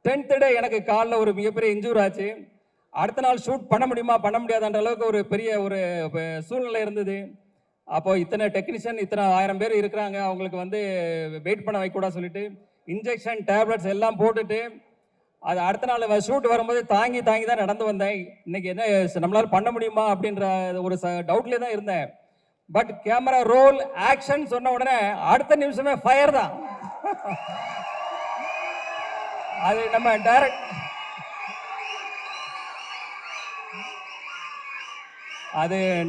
10th டே எனக்கு காலில் ஒரு மிகப்பெரிய இன்ஜூர் ஆச்சு. அடுத்த நாள் ஷூட் பண்ண முடியுமா பண்ண முடியாதுன்ற அளவுக்கு ஒரு பெரிய ஒரு சூழ்நிலை இருந்தது. அப்போ இத்தனை டெக்னீஷியன் இத்தனை 1000 பேர் இருக்கிறாங்க, அவங்களுக்கு வந்து வெயிட் பண்ண வைக்கூடாது சொல்லிட்டு இன்ஜெக்ஷன் டேப்லெட்ஸ் எல்லாம் போட்டுட்டு அது அடுத்த நாள் ஷூட் வரும்போது தாங்கி தாங்கி தான் நடந்து வந்தேன். இன்னைக்கு என்ன நம்மளால பண்ண முடியுமா அப்படின்ற ஒரு டவுட்லேயே தான் இருந்தேன். பட் கேமரா ரோல் ஆக்ஷன் சொன்ன உடனே அடுத்த நிமிஷமே ஃபயர் தான். அது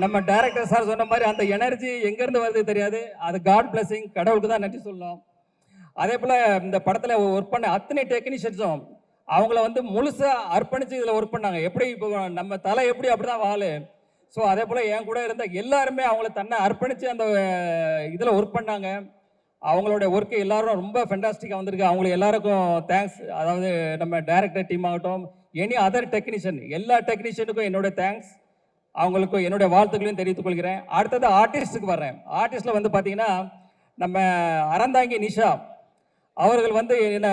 நம்ம டைரக்டர் சார் சொன்ன மாதிரி அந்த எனர்ஜி எங்கேருந்து வருது தெரியாது. அது காட் பிளஸிங், கடவுளுக்கு தான் நன்றி சொல்லணும். அதே போல் இந்த படத்தில் ஒர்க் பண்ண அத்தனை டெக்னீஷியன்ஸும் அவங்கள வந்து முழுசாக அர்ப்பணித்து இதில் ஒர்க் பண்ணாங்க. எப்படி இப்போ நம்ம தலை எப்படி அப்படி தான் வாழு. ஸோ அதே போல் என் கூட இருந்த எல்லாருமே அவங்கள தன்னை அர்ப்பணித்து அந்த இதில் ஒர்க் பண்ணாங்க. அவங்களோட ஒர்க்கு எல்லாரும் ரொம்ப ஃபென்டாஸ்டிக்காக வந்திருக்கு. அவங்களுக்கு எல்லாருக்கும் தேங்க்ஸ். அதாவது நம்ம டைரக்டர் டீம் ஆகட்டும், எனி அதர் டெக்னீஷியன், எல்லா டெக்னீஷியனுக்கும் என்னோட தேங்க்ஸ். அவங்களுக்கும் என்னுடைய வாழ்த்துக்களையும் தெரிவித்துக் கொள்கிறேன். அடுத்தது ஆர்டிஸ்ட்டுக்கு வர்றேன். ஆர்டிஸ்டில் வந்து பார்த்தீங்கன்னா நம்ம அறந்தாங்கி நிஷா அவர்கள் வந்து என்ன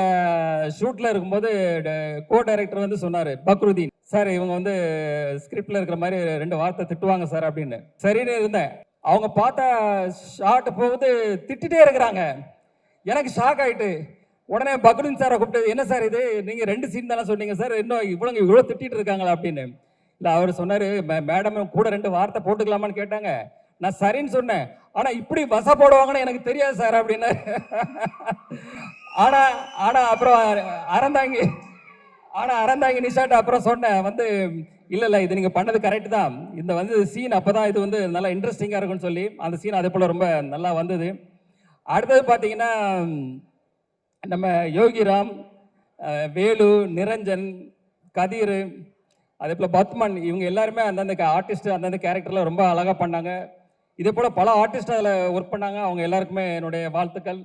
ஷூட்டில் இருக்கும்போது கோ டைரக்டர் வந்து சொன்னார், பக்ருதீன் சார் இவங்க வந்து ஸ்கிரிப்டில் இருக்கிற மாதிரி 2 வார்த்தை திட்டுவாங்க சார் அப்படின்னு. சரின்னு இருந்தேன். அவங்க பார்த்தா ஷார்ட் போகுது திட்டிகிட்டே இருக்கிறாங்க. எனக்கு ஷாக் ஆகிட்டு உடனே பக்ருதீன் சாரை கூப்பிட்டு, என்ன சார் இது, நீங்கள் 2 சீன் தானே சொன்னீங்க சார், இன்னும் இவ்வளோ திட்டிகிட்டு இருக்காங்களா அப்படின்னு. இல்லை அவர் சொன்னார், மேடம் கூட 2 வார்த்தை போட்டுக்கலாமான்னு கேட்டாங்க. நான் சரின்னு சொன்னேன். ஆனால் இப்படி வச போடுவாங்கன்னு எனக்கு தெரியாது சார் அப்படின்னு. ஆனால் அப்புறம் அறந்தாங்கி நிஷாட்ட அப்புறம் சொன்னேன் வந்து, இல்லை இது நீங்கள் பண்ணது கரெக்டு தான், இந்த வந்து சீன் அப்போ தான் இது வந்து நல்லா இன்ட்ரெஸ்டிங்காக இருக்குன்னு சொல்லி அந்த சீன் அதே போல் ரொம்ப நல்லா வந்தது. அடுத்தது பார்த்தீங்கன்னா நம்ம யோகிராம், வேலு, நிரஞ்சன், கதிர், அதே போல் பத்மன், இவங்க எல்லாருமே அந்தந்த ஆர்டிஸ்ட் அந்தந்த கேரக்டரில் ரொம்ப அழகாக பண்ணாங்க. இதே போல் பல ஆர்டிஸ்ட் அதில் ஒர்க் பண்ணாங்க. அவங்க எல்லாருக்குமே என்னுடைய வாழ்த்துக்கள்.